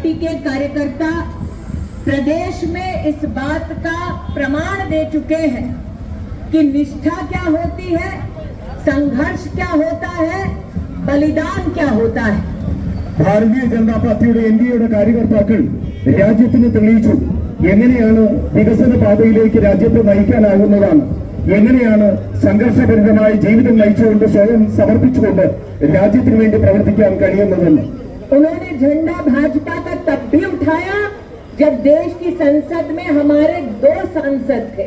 Party के कार्यकर्ता प्रदेश में इस बात का प्रमाण दे चुके हैं कि निष्ठा क्या होती है, संघर्ष क्या होता है, बलिदान क्या होता है। ഭാരതീയ ജനതാ പാർട്ടിയുടെ എൻഡിഎയുടെ കാര്യകർത്താക്കൾ രാജ്യത്തിന് തെളിയിച്ചു എങ്ങനെയാണ് വികസന പാതയിലേക്ക് രാജ്യത്തെ നയിക്കാനാകുന്നതാണ്, എങ്ങനെയാണ് സംഘർഷഭരിതമായ ജീവിതം നയിച്ചുകൊണ്ട് സ്വയം സമർപ്പിച്ചുകൊണ്ട് രാജ്യത്തിന് വേണ്ടി പ്രവർത്തിക്കാൻ കഴിയുന്നതെന്ന്. उन्होंने झंडा भाजपा का तब भी उठाया जब देश की संसद में हमारे 2 सांसद थे।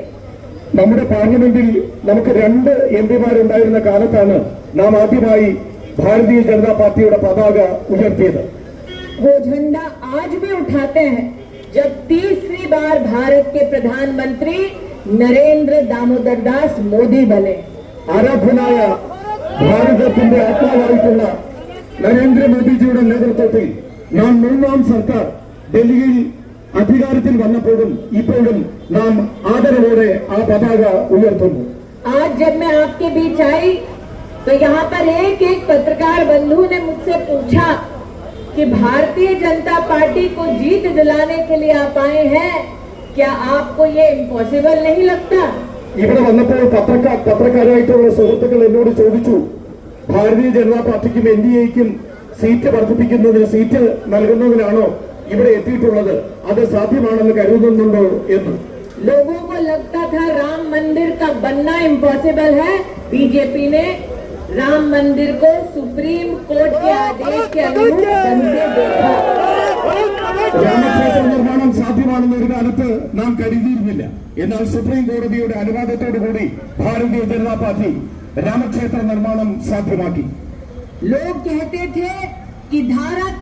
നമ്മുടെ പാർലമെന്റിൽ നമുക്ക് 2 എംപിമാരുണ്ടായിരുന്ന കാലത്താണ് നാം ആദ്യമായി ഭാരതീയ ജനതാ പാർട്ടിയുടെ പതാക ഉയർത്തിയത്. वो झंडा आज भी उठाते हैं जब तीसरी बार भारत के प्रधानमंत्री नरेंद्र दामोदर दास मोदी बने। ആരാധനായ ഭാരതത്തിന്റെ ആത്മാവായിട്ടുള്ള നരേന്ദ്രമോദിജിയുടെ നേതൃത്വത്തിൽ നാം 3ാം സർക്കാർ ഡൽഹിയിൽ അധികാരത്തിൽ വന്നപ്പോഴും ഇപ്പോഴും നാം ആദരവോടെ ആ പതാക ഉയർത്തുന്നു. आज जब मैं आपके बीच आई तो यहाँ पर एक पत्रकार बंधु ने मुझसे पूछा कि भारतीय जनता पार्टी को जीत दिलाने के लिए आप आए हैं, क्या आपको ये इम्पॉसिबल नहीं लगता? ഇവിടെ വന്നപ്പോൾ പത്രക്കാരായിട്ടുള്ള സുഹൃത്തുക്കൾ എന്നോട് ചോദിച്ചു, ഭാരതീയ ജനതാ പാർട്ടിക്കും എൻഡിഎക്കും സീറ്റ് വർദ്ധിപ്പിക്കുന്നതിന്, സീറ്റ് നൽകുന്നതിനാണോ ഇവിടെ എത്തിയിട്ടുള്ളത്, അത് സാധ്യമാണെന്ന് കരുതുന്നുണ്ടോ എന്ന്. लोगों को लगता था राम मंदिर का बनना इम्पॉसिबल है, बीजेपी ने राम मंदिर को सुप्रीम कोर्ट के आदेश के अनुरूप बनते देखा। രാമക്ഷേത്ര നിർമ്മാണം സാധ്യമാണെന്ന് ഒരു കാലത്ത് നാം കരുതിയിരുന്നില്ല. എന്നാൽ സുപ്രീം കോടതിയുടെ അനുവാദത്തോടുകൂടി ഭാരതീയ ജനതാ പാർട്ടി രാമക്ഷേത്ര നിർമ്മാണം സാധ്യമാക്കി. लोग कहते थे कि धारा